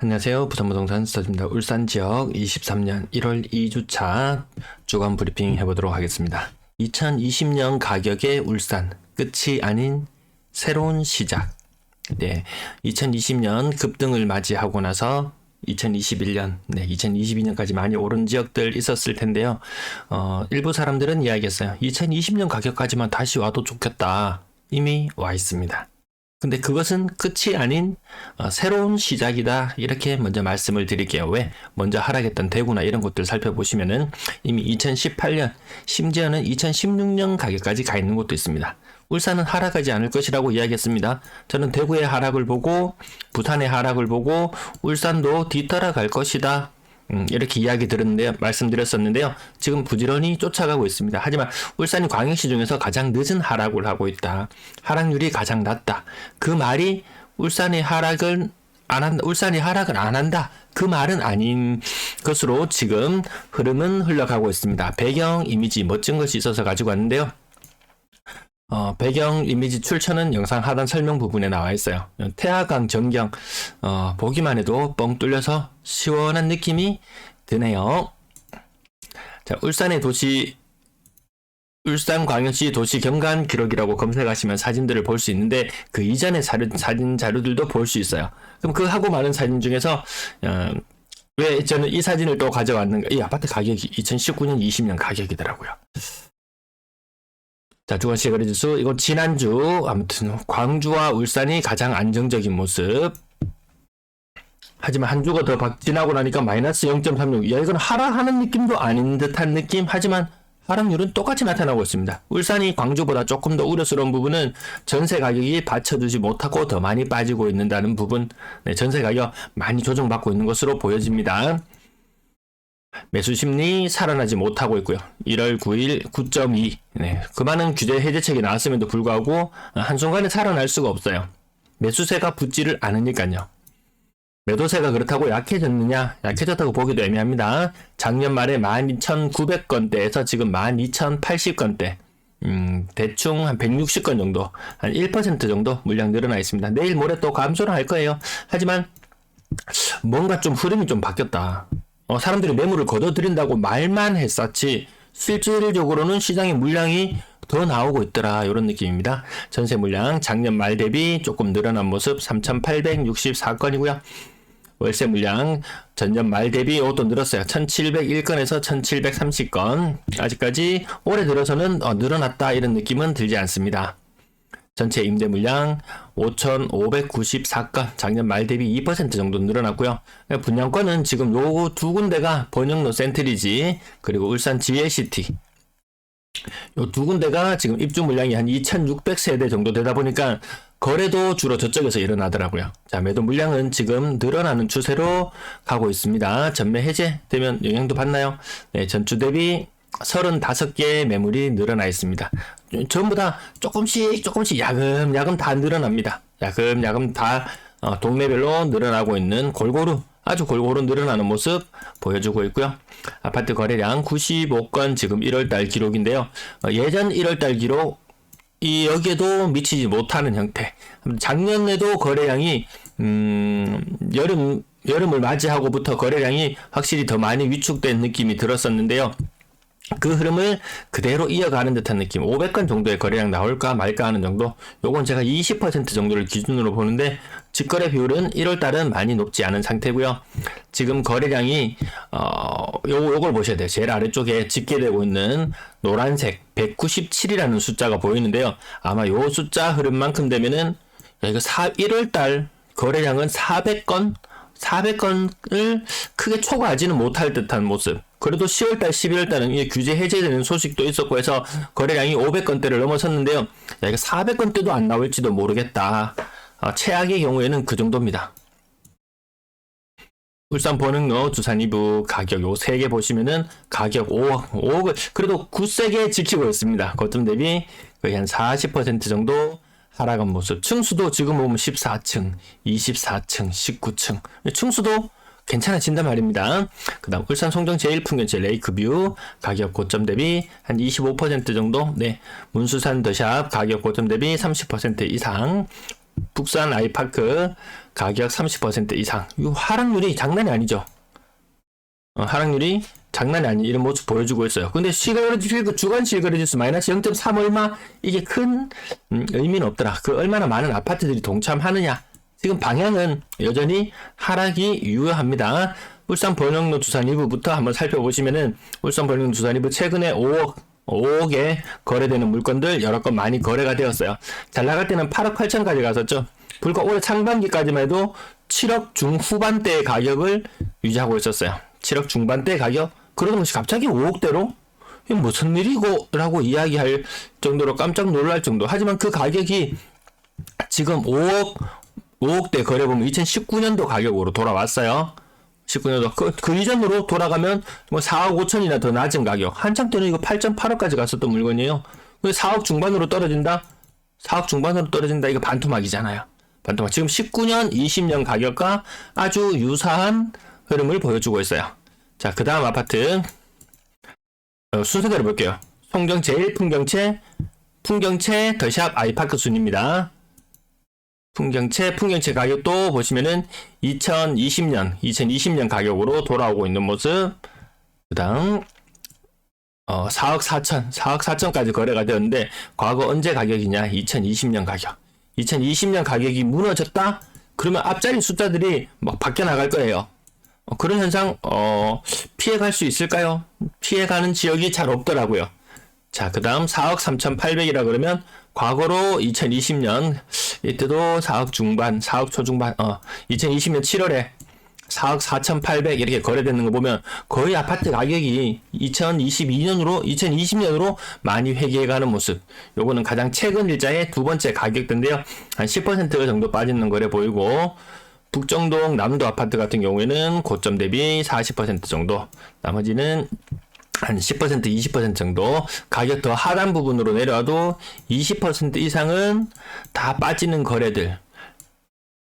안녕하세요. 부산부동산 스타즈입니다. 울산 지역 23년 1월 2주차 주간 브리핑 해보도록 하겠습니다. 2020년 가격의 울산, 끝이 아닌 새로운 시작. 네, 2020년 급등을 맞이하고 나서 2021년, 2022년까지 많이 오른 지역들 있었을 텐데요. 일부 사람들은 이야기했어요. 2020년 가격까지만 다시 와도 좋겠다. 이미 와 있습니다. 근데 그것은 끝이 아닌 새로운 시작이다. 이렇게 먼저 말씀을 드릴게요. 왜? 먼저 하락했던 대구나 이런 곳들 살펴보시면은 이미 2018년, 심지어는 2016년 가격까지 가 있는 곳도 있습니다. 울산은 하락하지 않을 것이라고 이야기했습니다. 저는 대구의 하락을 보고 부산의 하락을 보고 울산도 뒤따라갈 것이다. 이렇게 이야기 들었는데요. 말씀드렸었는데요. 지금 부지런히 쫓아가고 있습니다. 하지만 울산이 광역시 중에서 가장 늦은 하락을 하고 있다. 하락률이 가장 낮다. 그 말이 울산이 하락을 안 한다. 그 말은 아닌 것으로 지금 흐름은 흘러가고 있습니다. 배경 이미지 멋진 것이 있어서 가지고 왔는데요. 배경 이미지 출처는 영상 하단 설명 부분에 나와 있어요. 태화강 전경 보기만 해도 뻥 뚫려서 시원한 느낌이 드네요. 자, 울산광역시 도시 경관 기록이라고 검색하시면 사진들을 볼 수 있는데 그 이전의 사진 자료들도 볼 수 있어요. 그럼 그 하고 많은 사진 중에서 왜 저는 이 사진을 또 가져왔는가? 이 아파트 가격이 2019년 20년 가격이더라고요. 자, 주거시 거래지수, 이거 지난주, 아무튼, 광주와 울산이 가장 안정적인 모습. 하지만 한 주가 더 지나고 나니까 마이너스 0.36. 야, 이건 하락하는 느낌도 아닌 듯한 느낌. 하지만 하락률은 똑같이 나타나고 있습니다. 울산이 광주보다 조금 더 우려스러운 부분은 전세 가격이 받쳐주지 못하고 더 많이 빠지고 있는다는 부분. 네, 전세 가격 많이 조정받고 있는 것으로 보여집니다. 매수 심리 살아나지 못하고 있고요. 1월 9일 9.2. 네, 그 많은 규제 해제책이 나왔음에도 불구하고 한순간에 살아날 수가 없어요. 매수세가 붙지를 않으니까요. 매도세가 그렇다고 약해졌느냐? 약해졌다고 보기도 애매합니다. 작년 말에 12,900건대에서 지금 12,080건대. 대충 한 160건 정도, 한 1% 정도 물량 늘어나 있습니다. 내일 모레 또 감소를 할 거예요. 하지만 뭔가 좀 흐름이 좀 바뀌었다. 사람들이 매물을 걷어들인다고 말만 했었지 실질적으로는 시장의 물량이 더 나오고 있더라. 이런 느낌입니다. 전세 물량 작년 말 대비 조금 늘어난 모습 3,864건이고요. 월세 물량 전년 말 대비 이것도 늘었어요. 1,701건에서 1,730건. 아직까지 올해 들어서는 늘어났다 이런 느낌은 들지 않습니다. 전체 임대 물량 5,594건, 작년 말 대비 2% 정도 늘어났고요. 분양권은 지금 요 두 군데가 번영로 센트리지 그리고 울산 지혜시티 요 두 군데가 지금 입주 물량이 한 2,600세대 정도 되다 보니까 거래도 주로 저쪽에서 일어나더라고요. 자, 매도 물량은 지금 늘어나는 추세로 가고 있습니다. 전매 해제되면 영향도 받나요? 네, 전주 대비 35개의 매물이 늘어나 있습니다. 전부 다 조금씩 야금야금 다 늘어납니다. 야금야금 다 동네별로 늘어나고 있는 아주 골고루 늘어나는 모습 보여주고 있고요. 아파트 거래량 95건 지금 1월달 기록인데요. 예전 1월달 기록 여기에도 미치지 못하는 형태. 작년에도 거래량이 여름을 맞이하고부터 거래량이 확실히 더 많이 위축된 느낌이 들었었는데요. 그 흐름을 그대로 이어가는 듯한 느낌. 500건 정도의 거래량 나올까 말까 하는 정도. 요건 제가 20% 정도를 기준으로 보는데 직거래 비율은 1월달은 많이 높지 않은 상태고요. 지금 거래량이 요걸 보셔야 돼요. 제일 아래쪽에 집계되고 있는 노란색 197이라는 숫자가 보이는데요. 아마 요 숫자 흐름만큼 되면은 이거 1월달 거래량은 400건을 크게 초과하지는 못할 듯한 모습. 그래도 10월달, 11월달은 이게 규제 해제되는 소식도 있었고 해서 거래량이 500건대를 넘어섰는데요. 이거 400건대도 안 나올지도 모르겠다. 최악의 경우에는 그 정도입니다. 울산 번흥로 두산 2부 가격 요 3개 보시면은 가격 5억을 그래도 굳세게 지키고 있습니다. 거점 대비 거의 한 40% 정도 하락한 모습. 층수도 지금 보면 14층, 24층, 19층. 층수도 괜찮아진단 말입니다. 그 다음 울산 송정 제1풍경채 레이크뷰 가격 고점 대비 한 25% 정도. 네, 문수산 더샵 가격 고점 대비 30% 이상. 북산 아이파크 가격 30% 이상. 이 하락률이 장난이 아니죠. 하락률이 장난이 아닌 이런 모습 보여주고 있어요. 근데 주간 실거래지수 마이너스 0.3 얼마, 이게 큰 의미는 없더라. 그 얼마나 많은 아파트들이 동참하느냐. 지금 방향은 여전히 하락이 유효합니다. 울산 번영로 두산 2부부터 한번 살펴보시면은, 울산 번영로 두산 2부 최근에 5억에 거래되는 물건들 여러 건 많이 거래가 되었어요. 잘 나갈 때는 8억 8천까지 갔었죠. 불과 올해 상반기까지만 해도 7억 중후반대의 가격을 유지하고 있었어요. 7억 중반대 가격? 그러던 것이 갑자기 5억대로? 이게 무슨 일이고? 라고 이야기할 정도로 깜짝 놀랄 정도. 하지만 그 가격이 지금 5억대 거래 보면 2019년도 가격으로 돌아왔어요. 19년도. 그 이전으로 돌아가면 뭐 4억 5천이나 더 낮은 가격. 한창 때는 이거 8.8억까지 갔었던 물건이에요. 근데 4억 중반으로 떨어진다? 4억 중반으로 떨어진다? 이거 반토막이잖아요. 반토막. 지금 19년, 20년 가격과 아주 유사한 흐름을 보여주고 있어요. 자, 그 다음 아파트 순서대로 볼게요. 송정 제1풍경채 더샵 아이파크 순입니다. 풍경채 가격도 보시면은 2020년 가격으로 돌아오고 있는 모습. 그 다음 4억 4천까지 거래가 되었는데, 과거 언제 가격이냐? 2020년 가격. 2020년 가격이 무너졌다? 그러면 앞자리 숫자들이 막 바뀌어 나갈 거예요. 그런 현상 피해갈 수 있을까요? 피해가는 지역이 잘 없더라고요. 자, 그 다음 4억 3,800이라 그러면 과거로 2020년 이때도 4억 중반, 4억 초중반, 2020년 7월에 4억 4,800 이렇게 거래되는 거 보면 거의 아파트 가격이 2020년으로 많이 회귀해가는 모습. 요거는 가장 최근 일자의 두 번째 가격대인데요. 한 10% 정도 빠지는 거래 보이고, 북정동 남도 아파트 같은 경우에는 고점 대비 40% 정도, 나머지는 한 10%, 20% 정도 가격 더 하단 부분으로 내려와도 20% 이상은 다 빠지는 거래들.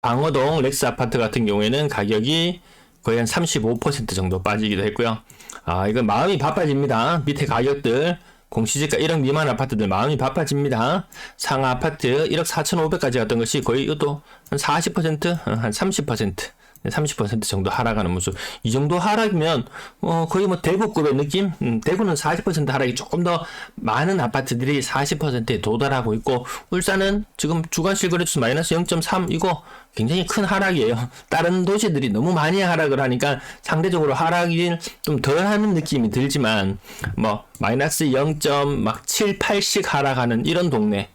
방어동 렉스 아파트 같은 경우에는 가격이 거의 한 35% 정도 빠지기도 했고요. 이건 마음이 바빠집니다. 밑에 가격들 공시지가 1억 미만 아파트들 마음이 바빠집니다. 상하 아파트 1억 4,500까지 갔던 것이 거의 이것도 한 40%, 한 30% 정도 하락하는 모습. 이 정도 하락이면 거의 뭐 대구급의 느낌? 대구는 40% 하락이 조금 더 많은 아파트들이 40%에 도달하고 있고, 울산은 지금 주간 실거래지수 마이너스 0.3, 이거 굉장히 큰 하락이에요. 다른 도시들이 너무 많이 하락을 하니까 상대적으로 하락이 좀 덜하는 느낌이 들지만, 뭐 마이너스 0.7, 8씩 하락하는 이런 동네,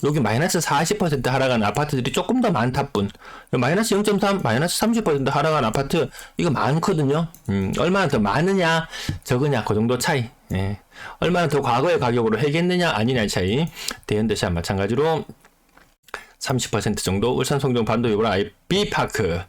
여기 마이너스 40% 하락한 아파트들이 조금 더 많다 뿐. 마이너스 0.3, 마이너스 30% 하락한 아파트, 이거 많거든요. 얼마나 더 많으냐, 적으냐, 그 정도 차이. 예. 얼마나 더 과거의 가격으로 회귀했느냐, 아니냐의 차이. 대현대샵 마찬가지로 30% 정도, 울산 송정 반도 요구라 아이비파크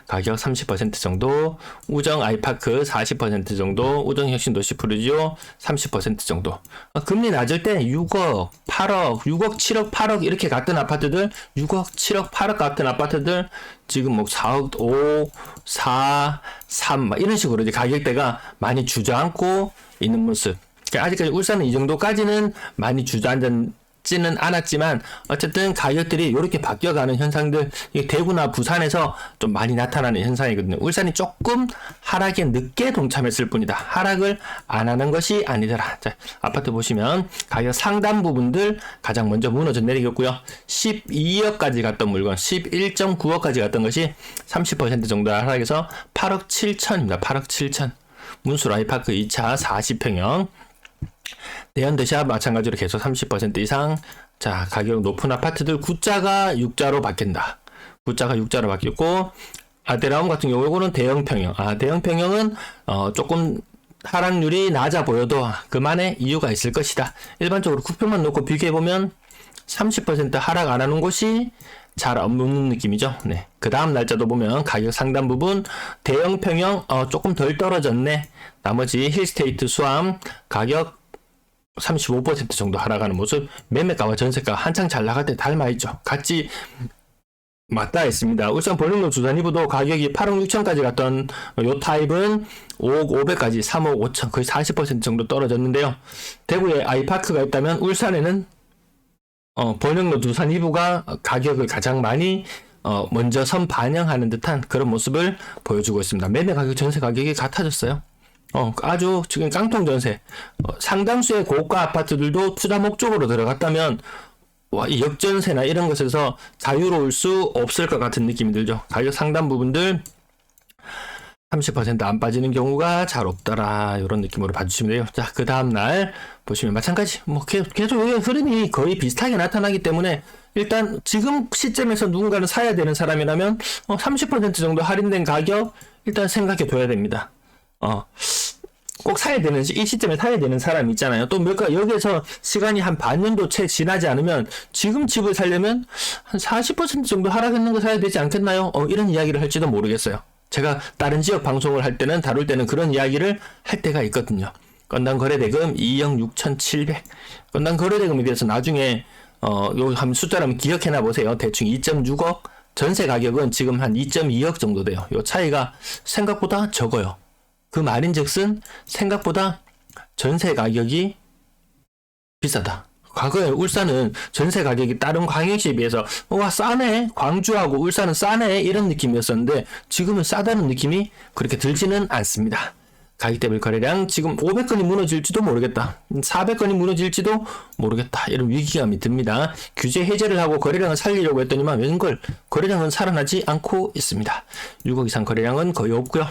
가격 30% 정도, 우정 아이파크 40% 정도, 우정 혁신도시 푸르지오 30% 정도. 금리 낮을 때 6억, 8억, 6억, 7억, 8억 이렇게 갔던 아파트들, 6억, 7억, 8억 같은 아파트들 지금 뭐 4억, 5, 4, 3 막 이런 식으로 이제 가격대가 많이 주저앉고 있는 모습. 그러니까 아직까지 울산은 이 정도까지는 많이 주저앉지는 않았지만, 어쨌든 가격들이 이렇게 바뀌어가는 현상들, 대구나 부산에서 좀 많이 나타나는 현상이거든요. 울산이 조금 하락에 늦게 동참했을 뿐이다. 하락을 안 하는 것이 아니더라. 자, 아파트 보시면 가격 상단 부분들 가장 먼저 무너져 내리겠고요. 12억까지 갔던 물건, 11.9억까지 갔던 것이 30% 정도 하락해서 8억 7천입니다. 8억 7천. 문수 라이파크 2차 40평형. 대현대샵 마찬가지로 계속 30% 이상. 자, 가격 높은 아파트들 구자가 6자로 바뀐다. 구자가 6자로 바뀌었고, 아데라움 같은 경우 이거는 대형평형. 대형평형은 조금 하락률이 낮아 보여도 그만의 이유가 있을 것이다. 일반적으로 구평만 놓고 비교해보면 30% 하락 안 하는 곳이 잘 없는 느낌이죠. 네. 그 다음 날짜도 보면 가격 상단 부분 대형평형 조금 덜 떨어졌네. 나머지 힐스테이트 수암 가격 35% 정도 하락하는 모습. 매매가와 전세가 한창 잘 나갈 때 닮아있죠. 같이 맞닿아 있습니다. 울산 볼링로 두산 2부도 가격이 8억 6천까지 갔던 요 타입은 5억 500까지 3억 5천, 거의 40% 정도 떨어졌는데요. 대구에 아이파크가 있다면 울산에는 번영로 두산 2부가 가격을 가장 많이 먼저 선반영하는 듯한 그런 모습을 보여주고 있습니다. 매매 가격, 전세 가격이 같아졌어요. 아주 지금 깡통 전세. 상당수의 고가 아파트들도 투자 목적으로 들어갔다면 이 역전세나 이런 것에서 자유로울 수 없을 것 같은 느낌이 들죠. 가격 상단 부분들 30% 안 빠지는 경우가 잘 없더라, 이런 느낌으로 봐주시면 돼요. 자, 그 다음날 보시면 마찬가지 계속 흐름이 거의 비슷하게 나타나기 때문에 일단 지금 시점에서 누군가는 사야 되는 사람이라면 30% 정도 할인된 가격 일단 생각해 둬야 됩니다. 꼭 사야 되는, 이 시점에 사야 되는 사람이 있잖아요. 또 여기에서 시간이 한 반년도 채 지나지 않으면 지금 집을 살려면 한 40% 정도 하락했는 거 사야 되지 않겠나요? 이런 이야기를 할지도 모르겠어요. 제가 다른 지역 방송을 할 때는, 다룰 때는 그런 이야기를 할 때가 있거든요. 건당 거래대금 2억 6,700. 건당 거래대금에 대해서 나중에 요 한 숫자를 한번 기억해놔 보세요. 대충 2.6억. 전세 가격은 지금 한 2.2억 정도 돼요. 요 차이가 생각보다 적어요. 그 말인즉슨 생각보다 전세 가격이 비싸다. 과거에 울산은 전세 가격이 다른 광역시에 비해서 와 싸네, 광주하고 울산은 싸네, 이런 느낌이었었는데 지금은 싸다는 느낌이 그렇게 들지는 않습니다. 가격대별 거래량 지금 500건이 무너질지도 모르겠다, 400건이 무너질지도 모르겠다, 이런 위기감이 듭니다. 규제 해제를 하고 거래량을 살리려고 했더니만 웬걸 거래량은 살아나지 않고 있습니다. 6억 이상 거래량은 거의 없고요.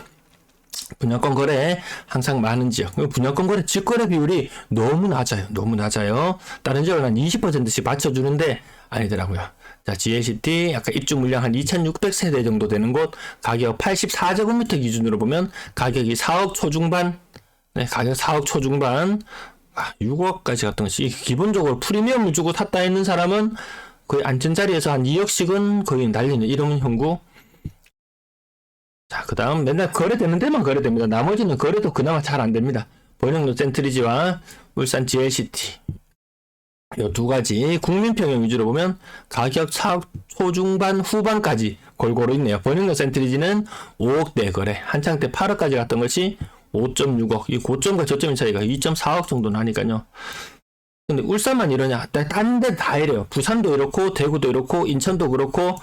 분양권 거래 항상 많은 지역, 분양권 거래 직거래 비율이 너무 낮아요. 다른 지역은 한 20%씩 맞춰주는데 아니더라고요. 자, GLCT 약간 입주 물량 한 2,600세대 정도 되는 곳, 가격 84제곱미터 기준으로 보면 가격이 4억 초중반, 가격 4억 초중반, 6억까지 갔던 것이, 기본적으로 프리미엄을 주고 탔다 했는 사람은 거의 안전자리에서 한 2억씩은 거의 날리는 이런 형국. 자, 그 다음 맨날 거래되는 데만 거래됩니다. 나머지는 거래도 그나마 잘 안됩니다. 번영로 센트리지와 울산 GLCT 이 두 가지 국민평형 위주로 보면 가격 4억 초중반 후반까지 골고루 있네요. 번영로 센트리지는 5억대 거래, 한창 때 8억까지 갔던 것이 5.6억, 이 고점과 저점의 차이가 2.4억 정도 나니까요. 근데 울산만 이러냐? 딴 데 다 이래요. 부산도 이렇고, 대구도 이렇고, 인천도 그렇고,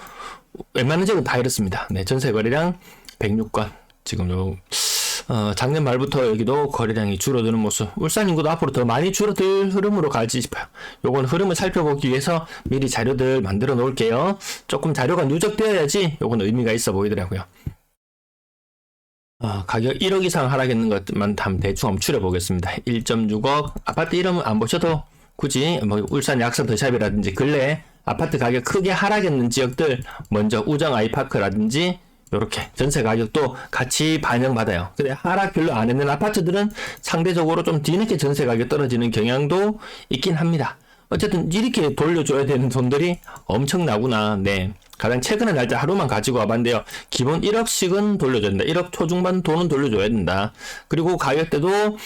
웬만한 지역은 다 이렇습니다. 네, 전세 거래량 106건. 지금 작년 말부터 여기도 거래량이 줄어드는 모습. 울산 인구도 앞으로 더 많이 줄어들 흐름으로 갈지 싶어요. 요건 흐름을 살펴보기 위해서 미리 자료들 만들어 놓을게요. 조금 자료가 누적되어야지 요건 의미가 있어 보이더라고요. 가격 1억 이상 하락했는 것만 대충 한번 추려보겠습니다. 1.6억. 아파트 이름은 안 보셔도 굳이 울산 약산 더샵이라든지 근래 아파트 가격 크게 하락했는 지역들 먼저 우정 아이파크라든지 요렇게 전세 가격도 같이 반영받아요. 근데 하락 별로 안 했는 아파트들은 상대적으로 좀 뒤늦게 전세 가격 떨어지는 경향도 있긴 합니다. 어쨌든 이렇게 돌려줘야 되는 돈들이 엄청나구나. 네, 가장 최근의 날짜 하루만 가지고 와봤는데요. 기본 1억씩은 돌려줘야 된다. 1억 초중반 돈은 돌려줘야 된다. 그리고 가격대도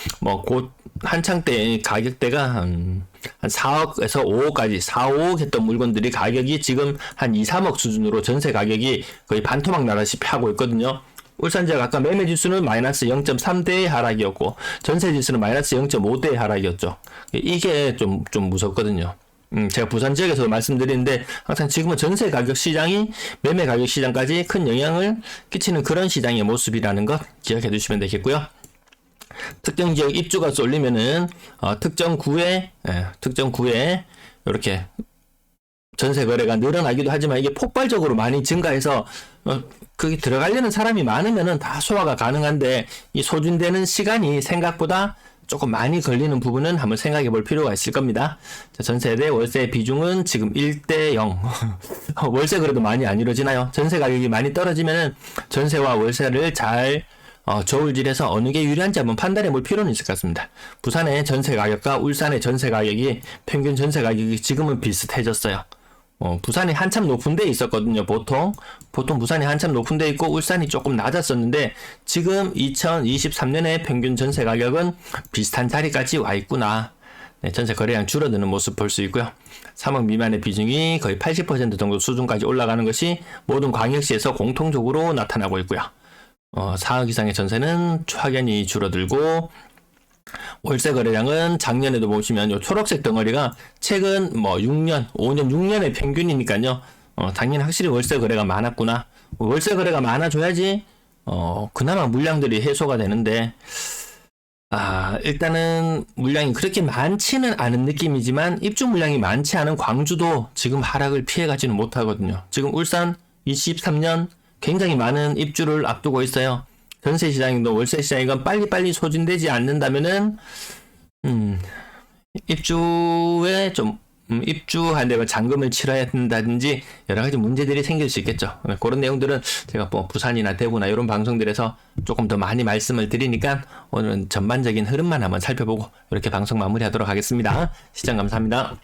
곧 한창 때 가격대가 한 4억에서 5억까지 4, 5억 했던 물건들이 가격이 지금 한 2, 3억 수준으로 전세 가격이 거의 반토막 나다시피 하고 있거든요. 울산 지역 아까 매매 지수는 마이너스 0.3대의 하락이었고 전세 지수는 마이너스 0.5대의 하락이었죠. 이게 좀 무섭거든요. 제가 부산 지역에서 말씀드리는데 항상 지금은 전세 가격 시장이 매매 가격 시장까지 큰 영향을 끼치는 그런 시장의 모습이라는 것 기억해 두시면 되겠고요. 특정 지역 입주가 쏠리면은 특정 구에 이렇게 전세 거래가 늘어나기도 하지만 이게 폭발적으로 많이 증가해서 거기 들어가려는 사람이 많으면은 다 소화가 가능한데 이 소진되는 시간이 생각보다 조금 많이 걸리는 부분은 한번 생각해 볼 필요가 있을 겁니다. 자, 전세 대 월세 비중은 지금 1대0. 월세 그래도 많이 안 이루어지나요? 전세 가격이 많이 떨어지면은 전세와 월세를 잘 저울질해서 어느 게 유리한지 한번 판단해 볼 필요는 있을 것 같습니다. 부산의 전세 가격과 울산의 전세 가격이 평균 전세 가격이 지금은 비슷해졌어요. 부산이 한참 높은 데 있었거든요. 보통 부산이 한참 높은 데 있고 울산이 조금 낮았었는데 지금 2023년의 평균 전세 가격은 비슷한 자리까지 와 있구나. 네, 전세 거래량 줄어드는 모습 볼 수 있고요. 3억 미만의 비중이 거의 80% 정도 수준까지 올라가는 것이 모든 광역시에서 공통적으로 나타나고 있고요. 4억 이상의 전세는 확연히 줄어들고 월세 거래량은 작년에도 보시면 요 초록색 덩어리가 최근 뭐 6년, 5년, 6년의 평균이니까요. 당연히 확실히 월세 거래가 많았구나. 월세 거래가 많아져야지 그나마 물량들이 해소가 되는데 일단은 물량이 그렇게 많지는 않은 느낌이지만 입주 물량이 많지 않은 광주도 지금 하락을 피해가지는 못하거든요. 지금 울산 23년 굉장히 많은 입주를 앞두고 있어요. 전세 시장도 월세 시장이건 빨리빨리 소진되지 않는다면은 입주에 좀 입주하는데 잔금을 치러야 된다든지 여러 가지 문제들이 생길 수 있겠죠. 그런 내용들은 제가 뭐 부산이나 대구나 이런 방송들에서 조금 더 많이 말씀을 드리니까 오늘은 전반적인 흐름만 한번 살펴보고 이렇게 방송 마무리하도록 하겠습니다. 시청 감사합니다.